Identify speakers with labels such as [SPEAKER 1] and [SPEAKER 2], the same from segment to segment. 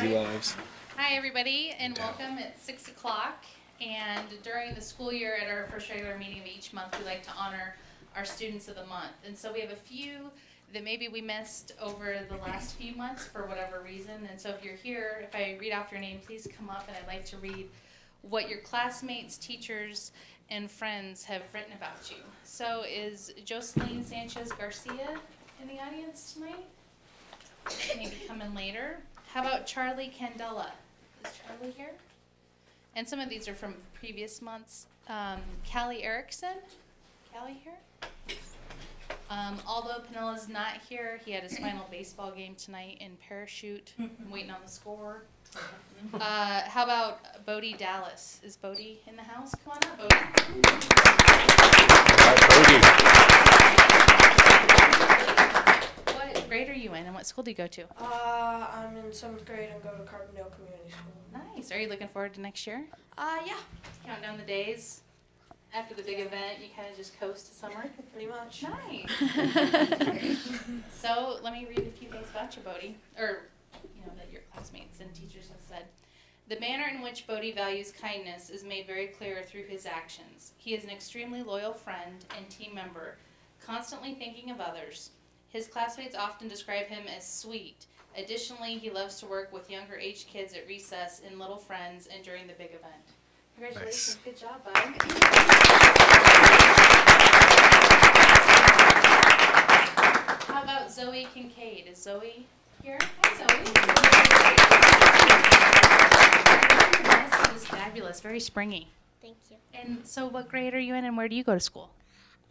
[SPEAKER 1] Lives.
[SPEAKER 2] Hi everybody and welcome at 6 o'clock, and during the school year at our first regular meeting of each month we like to honor our students of the month, and so we have a few that maybe we missed over the last few months for whatever reason. And so if you're here, if I read off your name, please come up and I'd like to read what your classmates, teachers, and friends have written about you. So is Jocelyn Sanchez Garcia in the audience tonight? Maybe come in later. How about Charlie Candela? Is Charlie here? And some of these are from previous months. Callie Erickson. Callie here? Although Pinella's not here, he had his final baseball game tonight in Parachute. I'm waiting on the score. How about Bodie Dallas? Is Bodie in the house? Come on up, Bodie. What grade are you in, and what school do you go to?
[SPEAKER 3] I'm in 7th grade and go to Carbondale Community School.
[SPEAKER 2] Nice. Are you looking forward to next year?
[SPEAKER 3] Yeah.
[SPEAKER 2] Count down the days. After the big event, you kind of just coast to summer?
[SPEAKER 3] Pretty much.
[SPEAKER 2] Nice. So let me read a few things about you, Bodie, or that your classmates and teachers have said. The manner in which Bodie values kindness is made very clear through his actions. He is an extremely loyal friend and team member, constantly thinking of others. His classmates often describe him as sweet. Additionally, he loves to work with younger age kids at recess, in Little Friends, and during the big event. Congratulations. Nice. Good job, bud. How about Zoe Kincaid? Is Zoe here? Hi, Zoe. This is fabulous. Very springy.
[SPEAKER 4] Thank you.
[SPEAKER 2] And so what grade are you in, and where do you go to school?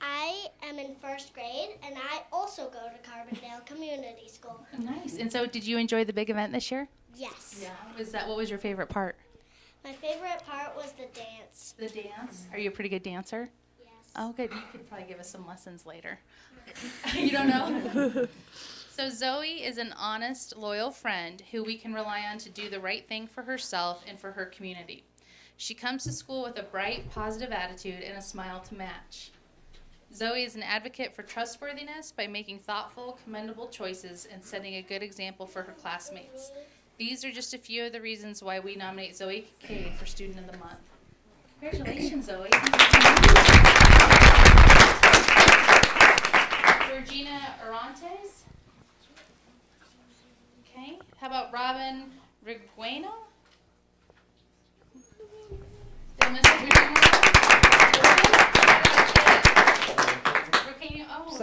[SPEAKER 4] I am in 1st grade, and I also go to Carbondale Community School.
[SPEAKER 2] Nice. And so did you enjoy the big event this year?
[SPEAKER 4] Yes.
[SPEAKER 2] Yeah. What was your favorite part?
[SPEAKER 4] My favorite part was the dance.
[SPEAKER 2] The dance? Are you a pretty good dancer?
[SPEAKER 4] Yes.
[SPEAKER 2] Oh, good. You could probably give us some lessons later. You don't know? So Zoe is an honest, loyal friend who we can rely on to do the right thing for herself and for her community. She comes to school with a bright, positive attitude and a smile to match. Zoe is an advocate for trustworthiness by making thoughtful, commendable choices and setting a good example for her classmates. These are just a few of the reasons why we nominate Zoe Kincaid for Student of the Month. Congratulations, Zoe. Georgina Orantes. Okay. How about Robin Rigueno? Did I miss it?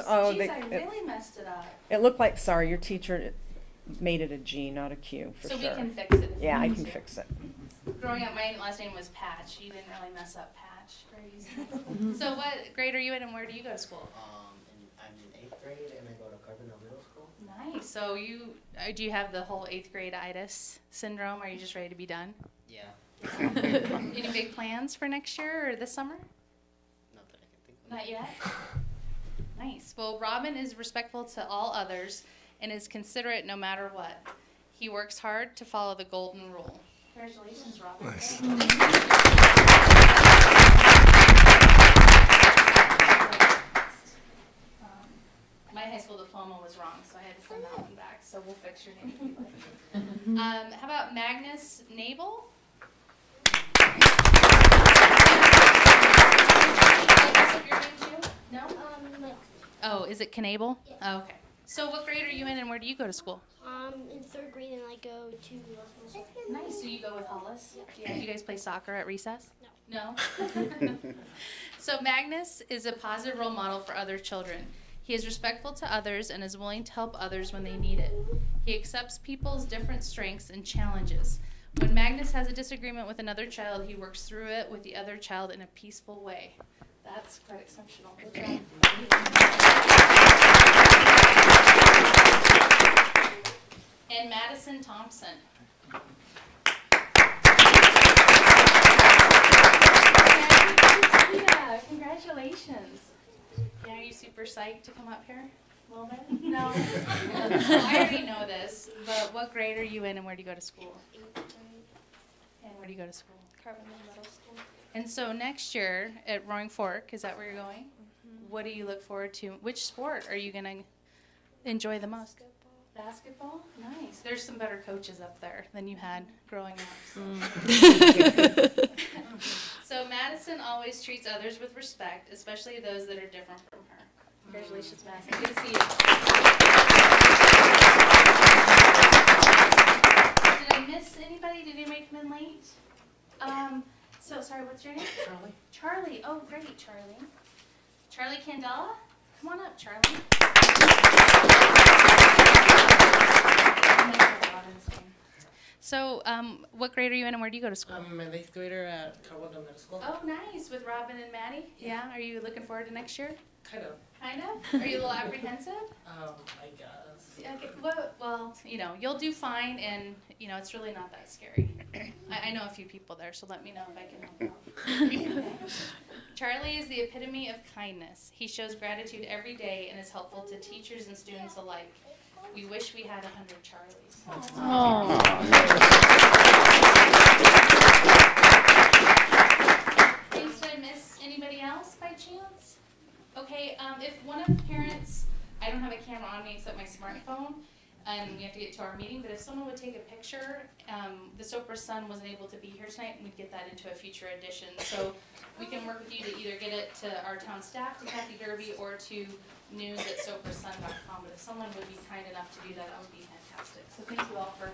[SPEAKER 2] Oh, geez, I really messed it up.
[SPEAKER 5] It looked like, sorry, your teacher made it a G, not a Q, for
[SPEAKER 2] sure.
[SPEAKER 5] So
[SPEAKER 2] we can fix it.
[SPEAKER 5] Yeah, I can fix it.
[SPEAKER 2] Growing up, my last name was Patch. You didn't really mess up Patch. Very easy. So what grade are you in, and where do you go to school?
[SPEAKER 6] I'm in 8th grade, and I go to Carbondale Middle School.
[SPEAKER 2] Nice. So do you have the whole 8th grade itis syndrome? Are you just ready to be done?
[SPEAKER 6] Yeah.
[SPEAKER 2] Any big plans for next year or this summer?
[SPEAKER 6] Not that I can think of.
[SPEAKER 2] Not yet? Nice. Well, Robin is respectful to all others and is considerate no matter what. He works hard to follow the golden rule. Congratulations, Robin.
[SPEAKER 1] Nice.
[SPEAKER 2] My high school diploma was wrong, so I had to send that one back. So we'll fix your name. How about Magnus Nabel? No? Oh, is it Knable?
[SPEAKER 4] Yes.
[SPEAKER 2] Oh, okay. So what grade are you in, and where do you go to school?
[SPEAKER 4] In 3rd grade, and I go to
[SPEAKER 2] Nice. So you go with Hollis? Yeah. Do you guys play soccer at recess?
[SPEAKER 4] No.
[SPEAKER 2] No? So Magnus is a positive role model for other children. He is respectful to others and is willing to help others when they need it. He accepts people's different strengths and challenges. When Magnus has a disagreement with another child, he works through it with the other child in a peaceful way. That's quite exceptional. Good job. And Madison Thompson. Yeah, congratulations. Yeah, are you super psyched to come up here a little bit? No? I already know this, but what grade are you in, and where do you go to school?
[SPEAKER 4] 8th grade.
[SPEAKER 2] And where do you go to school?
[SPEAKER 4] Carbondale Middle School.
[SPEAKER 2] And so next year at Roaring Fork, is that where you're going? Mm-hmm. What do you look forward to? Which sport are you going to enjoy the most?
[SPEAKER 4] Basketball.
[SPEAKER 2] Basketball? Nice. There's some better coaches up there than you had growing up. So Madison always treats others with respect, especially those that are different from her. Congratulations, Madison. Good to see you. Did I miss anybody? Did anybody come in late? So sorry, what's your name?
[SPEAKER 6] Charlie.
[SPEAKER 2] Charlie. Oh, great, Charlie. Charlie Candela? Come on up, Charlie. So, what grade are you in and where do you go to school?
[SPEAKER 6] I'm an 8th grader at Carbondale Middle School.
[SPEAKER 2] Oh, nice. With Robin and Maddie? Yeah. Are you looking forward to next year?
[SPEAKER 6] Kind of.
[SPEAKER 2] Kind of? Are you a little apprehensive?
[SPEAKER 6] I guess.
[SPEAKER 2] Yeah, okay. Well, you know, you'll do fine, and, you know, it's really not that scary. I know a few people there, so let me know if I can help out. Charlie is the epitome of kindness. He shows gratitude every day and is helpful to teachers and students alike. We wish we had 100 Charlies. Thanks. Did I miss anybody else by chance? Okay, if one of the parents, I don't have a camera on me except my smartphone, and we have to get to our meeting, but if someone would take a picture, the Soper's son wasn't able to be here tonight, and we'd get that into a future edition. So we can work with you to either get it to our town staff, to Kathy Derby, or to news@sopersun.com. But if someone would be kind enough to do that, that would be fantastic. So thank you all for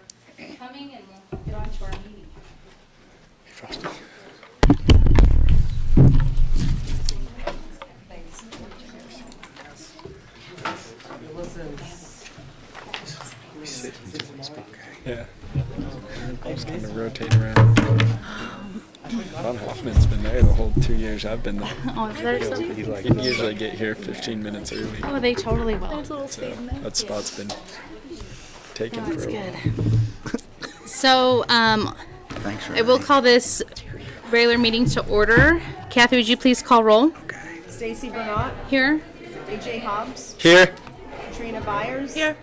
[SPEAKER 2] coming, and we'll get on to our meeting.
[SPEAKER 1] Yeah. I'm just going to rotate around. Von Hoffman's been there the whole 2 years I've been there.
[SPEAKER 2] Oh, there's some.
[SPEAKER 1] You can usually get here 15 minutes early.
[SPEAKER 2] Oh, they totally will.
[SPEAKER 1] So that spot's been taken for a while.
[SPEAKER 2] So, I will call this regular meeting to order. Kathy, would you please call roll?
[SPEAKER 5] Stacy Bernat,
[SPEAKER 2] Here.
[SPEAKER 5] AJ Hobbs,
[SPEAKER 1] Here.
[SPEAKER 5] Katrina Byers.
[SPEAKER 2] Here.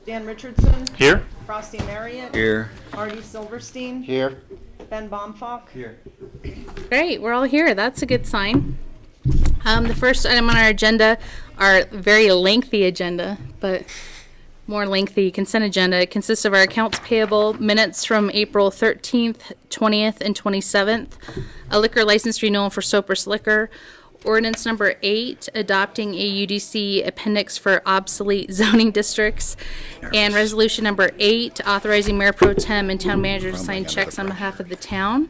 [SPEAKER 5] Dan Richardson,
[SPEAKER 1] Here.
[SPEAKER 5] Frosty Marriott,
[SPEAKER 1] Here.
[SPEAKER 5] Artie Silverstein,
[SPEAKER 6] Here.
[SPEAKER 5] Ben Baumfalk.
[SPEAKER 1] Here.
[SPEAKER 2] Great, we're all here. That's a good sign. The first item on our agenda, our very lengthy agenda, but more lengthy consent agenda. It consists of our accounts payable, minutes from April 13th, 20th, and 27th, a liquor license renewal for Soper's Liquor, ordinance number 8, adopting a UDC appendix for obsolete zoning districts, and resolution number 8, authorizing Mayor Pro Tem and Town Manager to sign checks on behalf of the town.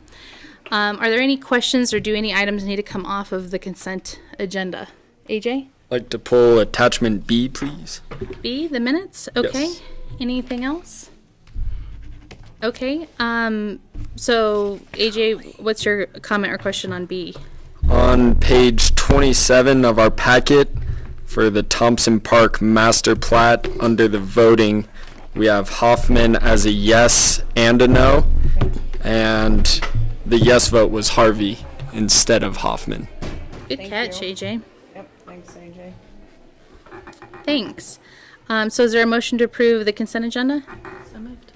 [SPEAKER 2] Are there any questions or do any items need to come off of the consent agenda? AJ?
[SPEAKER 1] Like to pull attachment B, please.
[SPEAKER 2] B, the minutes? Okay.
[SPEAKER 1] Yes.
[SPEAKER 2] Anything else? Okay. So, AJ, what's your comment or question on B?
[SPEAKER 1] On page 27 of our packet for the Thompson Park Master Plat, under the voting, we have Hoffman as a yes and a no, and the yes vote was Harvey instead of Hoffman.
[SPEAKER 2] Good
[SPEAKER 5] Thank
[SPEAKER 2] catch,
[SPEAKER 5] you.
[SPEAKER 2] AJ.
[SPEAKER 5] Yep, thanks, AJ.
[SPEAKER 2] Thanks. So is there a motion to approve the consent agenda?
[SPEAKER 7] So moved.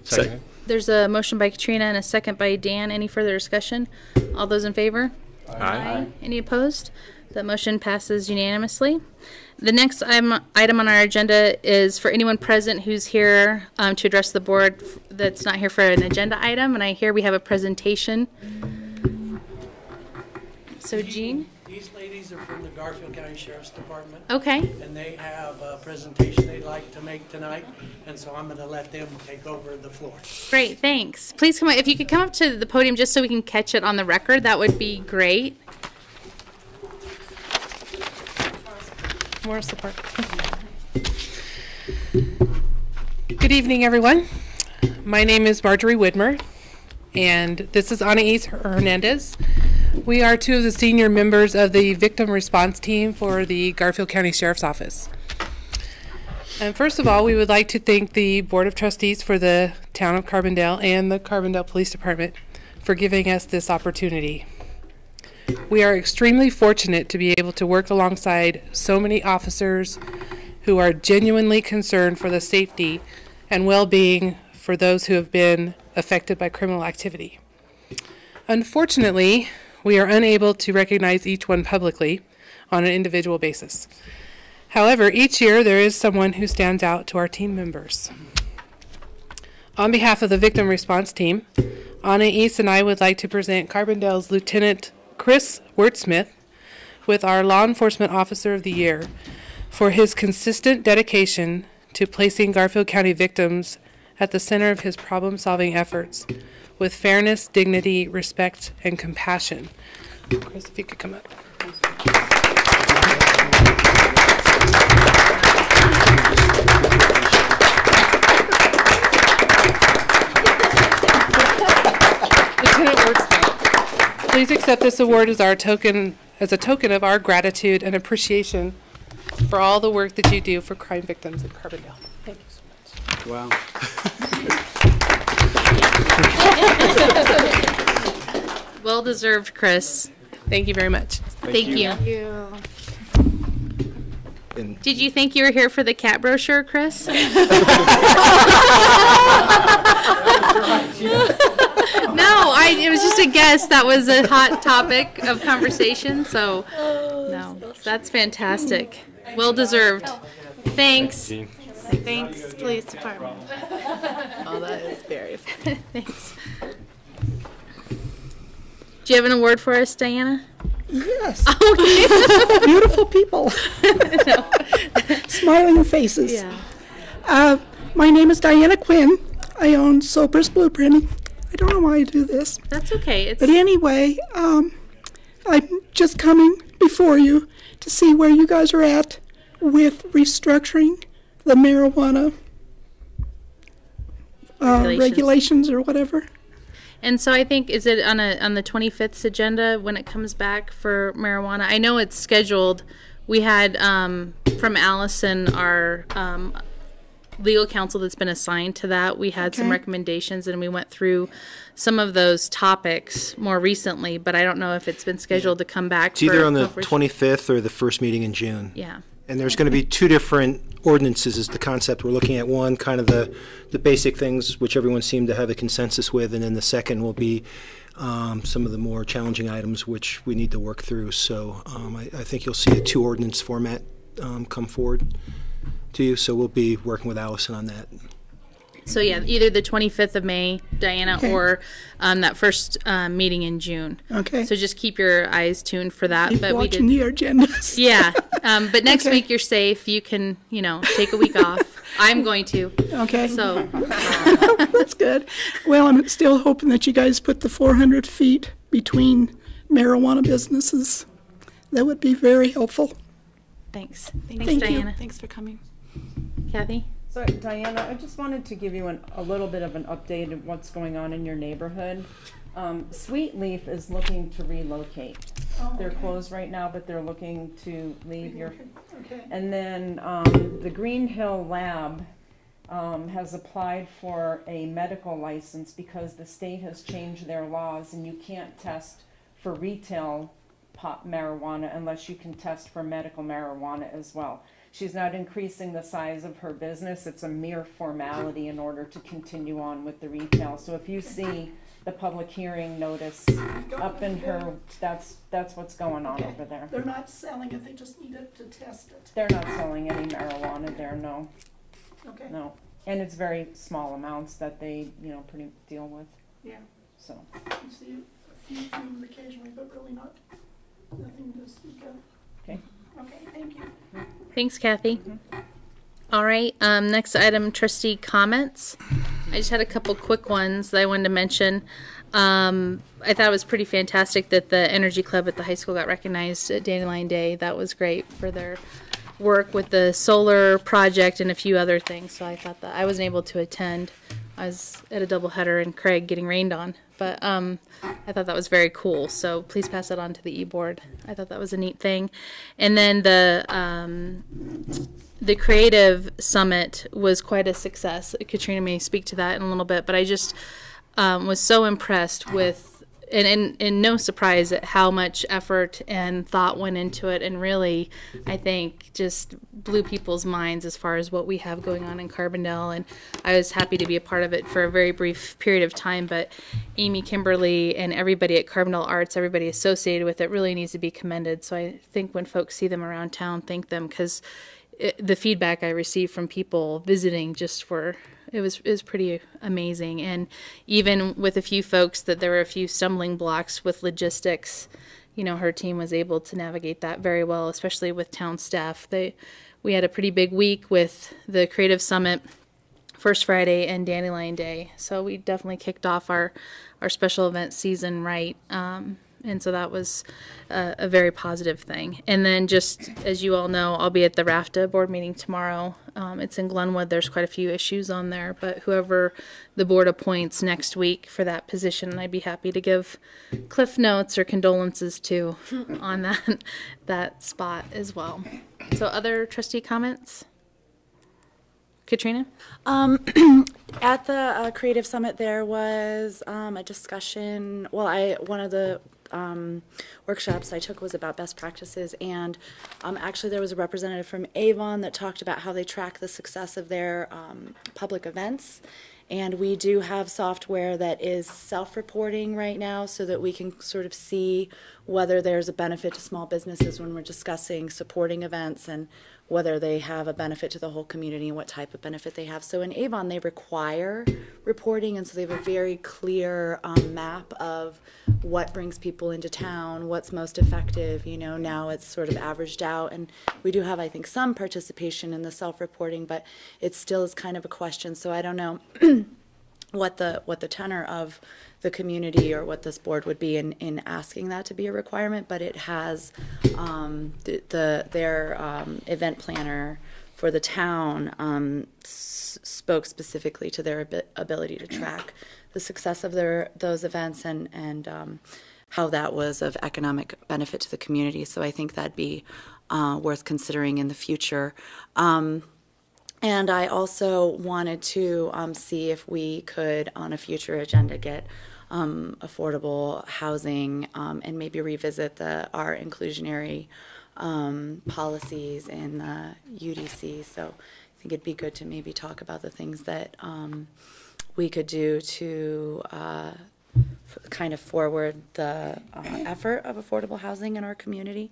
[SPEAKER 1] Second.
[SPEAKER 2] There's a motion by Katrina and a second by Dan. Any further discussion? All those in favor? Aye. Any opposed? That motion passes unanimously. The next item on our agenda is for anyone present who's here to address the board that's not here for an agenda item. And I hear we have a presentation. So, Jean?
[SPEAKER 8] These ladies are from the Garfield County Sheriff's Department,
[SPEAKER 2] Okay.
[SPEAKER 8] and they have a presentation they'd like to make tonight, and so I'm going to let them take over the floor.
[SPEAKER 2] Great, thanks. Please come up. If you could come up to the podium just so we can catch it on the record, that would be great.
[SPEAKER 7] More support. Good evening, everyone. My name is Marjorie Widmer, and this is Anais Hernandez. We are two of the senior members of the victim response team for the Garfield County Sheriff's Office. And first of all, we would like to thank the Board of Trustees for the Town of Carbondale and the Carbondale Police Department for giving us this opportunity. We are extremely fortunate to be able to work alongside so many officers who are genuinely concerned for the safety and well-being for those who have been affected by criminal activity. Unfortunately, we are unable to recognize each one publicly on an individual basis. However, each year there is someone who stands out to our team members. On behalf of the victim response team, Anna East and I would like to present Carbondale's Lieutenant Chris Wertsmith with our Law Enforcement Officer of the Year for his consistent dedication to placing Garfield County victims at the center of his problem-solving efforts with fairness, dignity, respect, and compassion. Chris, if you could come up. Lieutenant Wertsmith, please accept this award as a token of our gratitude and appreciation for all the work that you do for crime victims in Carbondale. Thank you so much.
[SPEAKER 9] Wow.
[SPEAKER 2] Well deserved, Chris.
[SPEAKER 7] Thank you very much.
[SPEAKER 2] Thank you.
[SPEAKER 9] And
[SPEAKER 2] Did you think you were here for the cat brochure, Chris? No, it was just a guess. That was a hot topic of conversation, so no, that's fantastic. Well deserved. Thanks.
[SPEAKER 10] Thanks, police department. Oh, that is very funny.
[SPEAKER 2] Thanks. Do you have an award for us, Diana?
[SPEAKER 11] Yes.
[SPEAKER 2] Okay.
[SPEAKER 11] Beautiful people. Smiling faces.
[SPEAKER 2] Yeah.
[SPEAKER 11] My name is Diana Quinn. I own Soper's Blueprinting. I don't know why I do this.
[SPEAKER 2] That's okay.
[SPEAKER 11] But anyway, I'm just coming before you to see where you guys are at with restructuring the marijuana regulations or whatever.
[SPEAKER 2] And so I think, is it on the 25th agenda when it comes back for marijuana? I know it's scheduled. We had from Allison, our legal counsel that's been assigned to that. We had some recommendations, and we went through some of those topics more recently, but I don't know if it's been scheduled to come back.
[SPEAKER 9] It's either on the 25th or the first meeting in June.
[SPEAKER 2] Yeah.
[SPEAKER 9] And there's going to be two different ordinances is the concept we're looking at. One, kind of the basic things which everyone seemed to have a consensus with, and then the second will be some of the more challenging items which we need to work through. So I think you'll see a two ordinance format come forward to you. So we'll be working with Allison on that.
[SPEAKER 2] So yeah, either the 25th of May, Diana, or that first meeting in June.
[SPEAKER 11] Okay.
[SPEAKER 2] So just keep your eyes tuned for that.
[SPEAKER 11] Keep
[SPEAKER 2] but
[SPEAKER 11] watching the agendas.
[SPEAKER 2] Yeah. But next week you're safe. You can, take a week off. I'm going to.
[SPEAKER 11] Okay.
[SPEAKER 2] So
[SPEAKER 11] that's good. Well, I'm still hoping that you guys put the 400 feet between marijuana businesses. That would be very helpful.
[SPEAKER 2] thanks.
[SPEAKER 11] Thank
[SPEAKER 2] Diana.
[SPEAKER 11] you.
[SPEAKER 10] Thanks for coming.
[SPEAKER 2] Kathy?
[SPEAKER 5] So, Diana, I just wanted to give you a little bit of an update of what's going on in your neighborhood. Sweet Leaf is looking to relocate. They're closed right now, but they're looking to leave your...
[SPEAKER 11] Okay.
[SPEAKER 5] And then the Green Hill Lab has applied for a medical license because the state has changed their laws and you can't test for retail marijuana unless you can test for medical marijuana as well. She's not increasing the size of her business. It's a mere formality in order to continue on with the retail. So if you see the public hearing notice up in her, that's what's going on over there.
[SPEAKER 11] They're not selling it, they just need it to test it.
[SPEAKER 5] They're not selling any marijuana there, no.
[SPEAKER 11] Okay.
[SPEAKER 5] No. And it's very small amounts that they, pretty deal with.
[SPEAKER 11] Yeah.
[SPEAKER 5] So.
[SPEAKER 11] You see a few things occasionally, but really nothing to speak of.
[SPEAKER 5] Okay.
[SPEAKER 11] Okay, thank you.
[SPEAKER 2] Thanks, Kathy. All right, next item, trustee comments. I just had a couple quick ones that I wanted to mention. I thought it was pretty fantastic that the Energy Club at the high school got recognized at Dandelion Day. That was great for their work with the solar project and a few other things. So I thought that I wasn't able to attend. I was at a doubleheader in Craig getting rained on. But I thought that was very cool. So please pass that on to the e-board. I thought that was a neat thing. And then the Creative Summit was quite a success. Katrina may speak to that in a little bit. But I just was so impressed with, and no surprise at how much effort and thought went into it, and really, I think, just blew people's minds as far as what we have going on in Carbondale. And I was happy to be a part of it for a very brief period of time, but Amy, Kimberly, and everybody at Carbondale Arts, everybody associated with it, really needs to be commended. So I think when folks see them around town, thank them, because the feedback I received from people visiting it was pretty amazing. And even with a few folks that there were a few stumbling blocks with logistics, her team was able to navigate that very well, especially with town staff. We had a pretty big week with the Creative Summit, First Friday, and Dandelion Day. So we definitely kicked off our special event season right. And so that was a very positive thing. And then just as you all know, I'll be at the RAFTA board meeting tomorrow. It's in Glenwood. There's quite a few issues on there, but whoever the board appoints next week for that position, I'd be happy to give cliff notes or condolences to on that spot as well. So other trustee comments? Katrina?
[SPEAKER 10] At the Creative Summit, there was a discussion. Well, one of the workshops I took was about best practices, and actually there was a representative from Avon that talked about how they track the success of their public events. And we do have software that is self-reporting right now so that we can sort of see whether there's a benefit to small businesses when we're discussing supporting events and whether they have a benefit to the whole community and what type of benefit they have. So in Avon, they require reporting, and so they have a very clear map of what brings people into town, what's most effective. Now it's sort of averaged out, and we do have, I think, some participation in the self-reporting, but it still is kind of a question. So I don't know what the tenor of the community or what this board would be in asking that to be a requirement, but it has their event planner for the town spoke specifically to their ability to track the success of those events and how that was of economic benefit to the community. So I think that'd be worth considering in the future. And I also wanted to see if we could, on a future agenda, get affordable housing and maybe revisit our inclusionary policies in the UDC. So I think it'd be good to maybe talk about the things that we could do to kind of forward the effort of affordable housing in our community.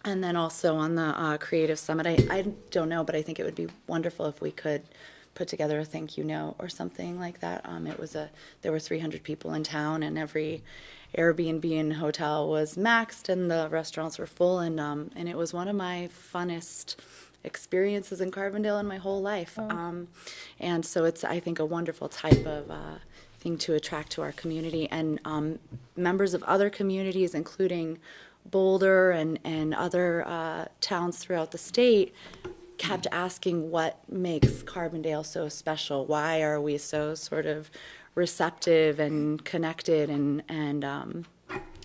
[SPEAKER 10] And then also on the Creative Summit, I don't know, but I think it would be wonderful if we could put together a thank you note or something like that. There were 300 people in town, and every Airbnb and hotel was maxed, and the restaurants were full, and it was one of my funnest experiences in Carbondale in my whole life. And so it's, I think, a wonderful type of thing to attract to our community, and members of other communities, including Boulder and other towns throughout the state, kept asking what makes Carbondale so special. Why are we so sort of receptive and connected? And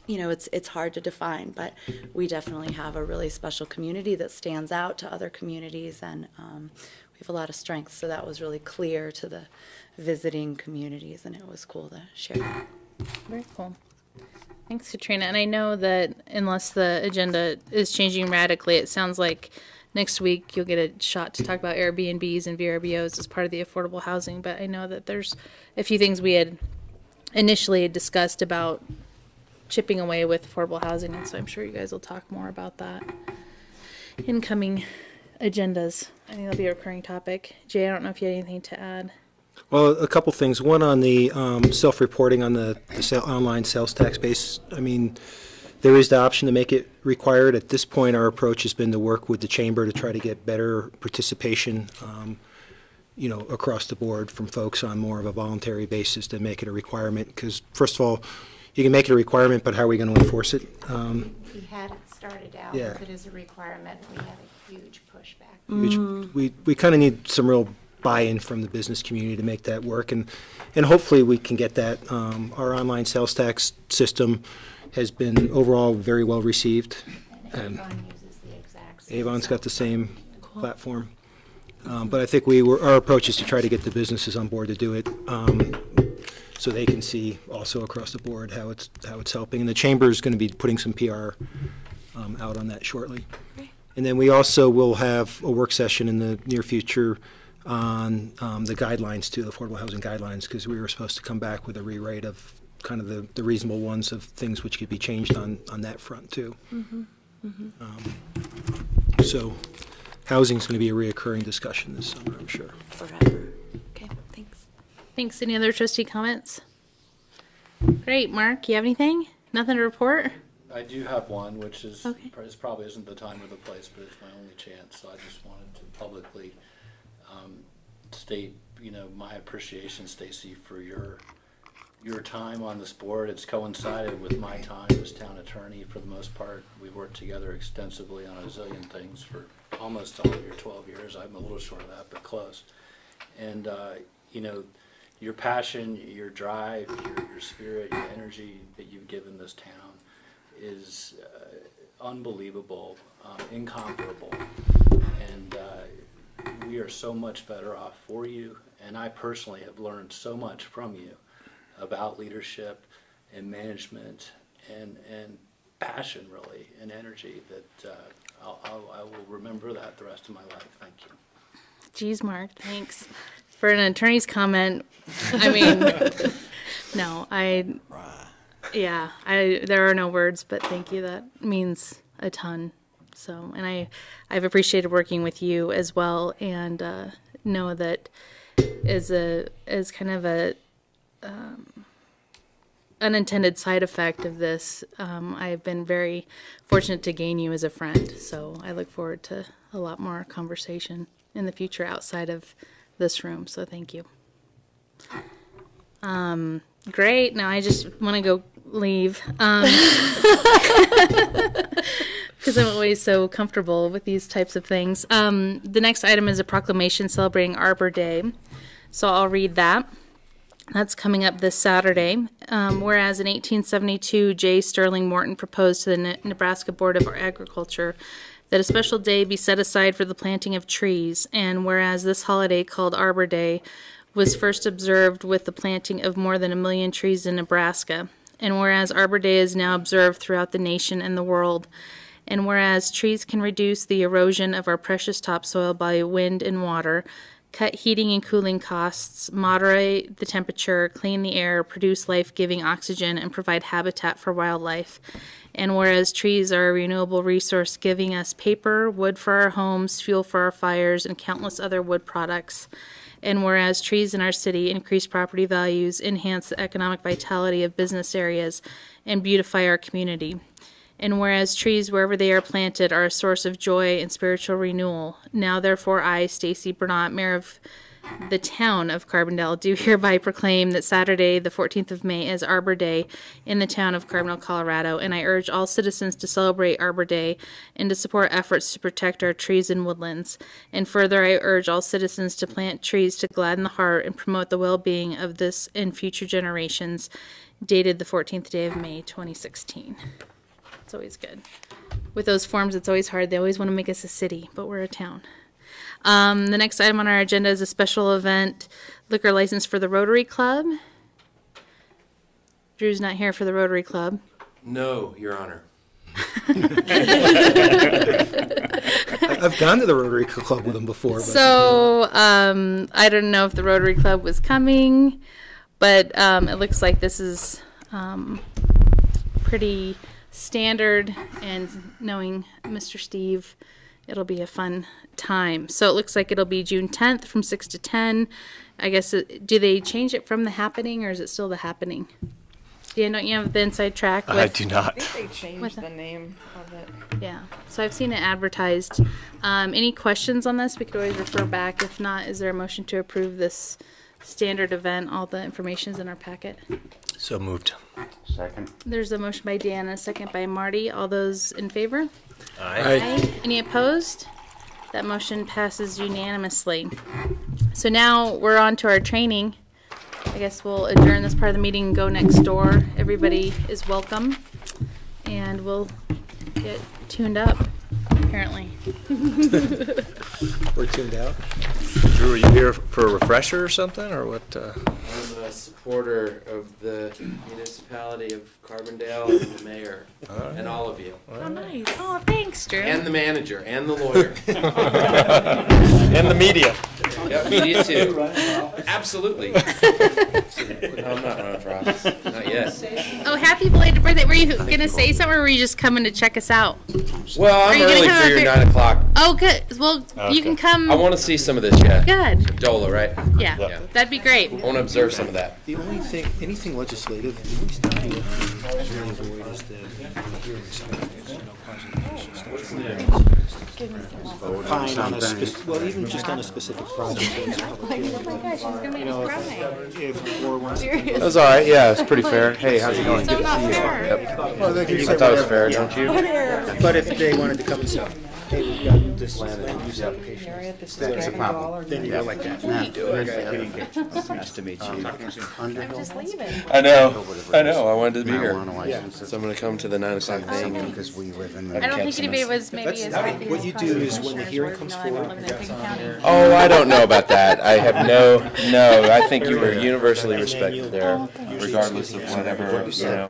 [SPEAKER 10] it's hard to define, but we definitely have a really special community that stands out to other communities, and we have a lot of strengths. So that was really clear to the visiting communities, and it was cool to share that.
[SPEAKER 2] Very cool. Thanks, Katrina. And I know that unless the agenda is changing radically, it sounds like next week you'll get a shot to talk about Airbnbs and VRBOs as part of the affordable housing. But I know that there's a few things we had initially discussed about chipping away with affordable housing, and so I'm sure you guys will talk more about that in coming agendas. I think that'll be a recurring topic. Jay, I don't know if you had anything to add.
[SPEAKER 9] Well, a couple things. One on the self-reporting on the online sales tax base. I mean, there is the option to make it required. At this point, our approach has been to work with the chamber to try to get better participation, across the board from folks on more of a voluntary basis to make it a requirement. Because, first of all, you can make it a requirement, but how are we going to enforce it?
[SPEAKER 12] We had it started out with it as a requirement. We had a huge pushback.
[SPEAKER 9] We kind of need some real buy-in from the business community to make that work, and hopefully we can get that. Our online sales tax system has been overall very well received. And
[SPEAKER 12] Avon uses the exact same.
[SPEAKER 9] Avon's got the same platform, but I think our approach is to try to get the businesses on board to do it, so they can see also across the board how it's helping. And the chamber is going to be putting some PR out on that shortly. And then we also will have a work session in the near future on the guidelines too, the affordable housing guidelines, because we were supposed to come back with a rewrite of kind of the reasonable ones of things which could be changed on that front too. So housing is going to be a reoccurring discussion this summer, I'm sure.
[SPEAKER 10] Forever. Okay, thanks.
[SPEAKER 2] Thanks. Any other trustee comments? Great. Mark, you have anything? Nothing to report?
[SPEAKER 13] I do have one, which is
[SPEAKER 2] Okay.
[SPEAKER 13] probably isn't the time or the place, but it's my only chance. So I just wanted to publicly state, my appreciation, Stacy, for your time on this board. It's coincided with my time as town attorney for the most part. We've worked together extensively on a zillion things for almost all of your 12 years. I'm a little short of that, but close. And your passion, your drive, your spirit, your energy that you've given this town is unbelievable, incomparable, and we are so much better off for you. And I personally have learned so much from you about leadership and management and passion, really, and energy that I will remember that the rest of my life. Thank you.
[SPEAKER 2] Geez, Mark, thanks. For an attorney's comment, I mean, no, there are no words, but thank you. That means a ton. So, and I've appreciated working with you as well, and know that as kind of a unintended side effect of this, I've been very fortunate to gain you as a friend. So I look forward to a lot more conversation in the future outside of this room. So thank you. Great. Now I just want to go leave because I'm always so comfortable with these types of things. The next item is a proclamation celebrating Arbor Day. So I'll read that. That's coming up this Saturday. Whereas in 1872, J. Sterling Morton proposed to the Nebraska Board of Agriculture that a special day be set aside for the planting of trees, and whereas this holiday, called Arbor Day, was first observed with the planting of more than 1 million trees in Nebraska, and whereas Arbor Day is now observed throughout the nation and the world, and whereas trees can reduce the erosion of our precious topsoil by wind and water, cut heating and cooling costs, moderate the temperature, clean the air, produce life-giving oxygen, and provide habitat for wildlife. And whereas trees are a renewable resource giving us paper, wood for our homes, fuel for our fires, and countless other wood products. And whereas trees in our city increase property values, enhance the economic vitality of business areas, and beautify our community. And whereas trees, wherever they are planted, are a source of joy and spiritual renewal, now therefore I, Stacy Burnett, Mayor of the town of Carbondale, do hereby proclaim that Saturday, the 14th of May, is Arbor Day in the town of Carbondale, Colorado, and I urge all citizens to celebrate Arbor Day and to support efforts to protect our trees and woodlands. And further, I urge all citizens to plant trees to gladden the heart and promote the well-being of this and future generations, dated the 14th day of May, 2016. It's always good. With those forms, it's always hard. They always want to make us a city, but we're a town. The next item on our agenda is a special event liquor license for the Rotary Club. Drew's not here for the Rotary Club.
[SPEAKER 14] No, Your Honor.
[SPEAKER 9] I've gone to the Rotary Club with them before. But.
[SPEAKER 2] So I don't know if the Rotary Club was coming, but it looks like this is pretty standard, and knowing Mr. Steve, it'll be a fun time. So it looks like it'll be June 10th from 6 to 10. I guess, do they change it from the happening, or is it still the happening? Dan, don't you have the inside track?
[SPEAKER 1] I do not.
[SPEAKER 5] I think they changed the name of it.
[SPEAKER 2] Yeah, so I've seen it advertised. Any questions on this? We could always refer back. If not, is there a motion to approve this standard event? All the information is in our packet.
[SPEAKER 1] So moved.
[SPEAKER 14] Second.
[SPEAKER 2] There's a motion by Dan and a second by Marty. All those in favor?
[SPEAKER 1] Aye.
[SPEAKER 2] Aye. Any opposed? That motion passes unanimously. So now we're on to our training. I guess we'll adjourn this part of the meeting and go next door. Everybody is welcome, and we'll get tuned up, apparently.
[SPEAKER 9] We're tuned out.
[SPEAKER 1] Drew, are you here for a refresher or something, or what?
[SPEAKER 14] I'm a supporter of the municipality of Carbondale and the mayor and all of you.
[SPEAKER 2] Oh, nice. Oh, thanks, Drew.
[SPEAKER 14] And the manager and the lawyer.
[SPEAKER 1] And the media.
[SPEAKER 14] Yep, media too. Absolutely. No, I'm not running for office. Not yet.
[SPEAKER 2] Oh, happy belated birthday. Were you going to say something, or were you just coming to check us out?
[SPEAKER 14] Well, I'm early
[SPEAKER 2] know
[SPEAKER 14] for
[SPEAKER 2] if
[SPEAKER 14] your
[SPEAKER 2] you're-
[SPEAKER 14] 9 o'clock.
[SPEAKER 2] Oh, good. Well, you can come.
[SPEAKER 14] I want to see some of this, yeah.
[SPEAKER 2] Good.
[SPEAKER 14] DOLA, right?
[SPEAKER 2] Yeah, that'd be great.
[SPEAKER 14] I want to observe some of that.
[SPEAKER 9] The only thing, anything legislative, the only stuff you really avoid is the hearing stuff, you know, consultation stuff. Fine on a well, even just on a specific project.
[SPEAKER 2] Oh my gosh, she's gonna make me cry.
[SPEAKER 9] If or wants to.
[SPEAKER 14] That was all right. Yeah, it's pretty fair. Hey, how's it going?
[SPEAKER 2] So not fair.
[SPEAKER 14] I thought it was fair, don't you?
[SPEAKER 9] But if they wanted to come and say, hey, we've got this land use application, that's a problem, then you go like that.
[SPEAKER 6] Nice to meet you.
[SPEAKER 2] I'm just leaving.
[SPEAKER 14] I know. I wanted to be here. So I'm going to come to the 9 o'clock thing.
[SPEAKER 6] Because we live in
[SPEAKER 2] I don't think anybody was maybe as happy
[SPEAKER 9] What you do is when the hearing comes forward,
[SPEAKER 14] Oh, I don't know about that. I have no, I think you were universally respected there, regardless of whatever, you know.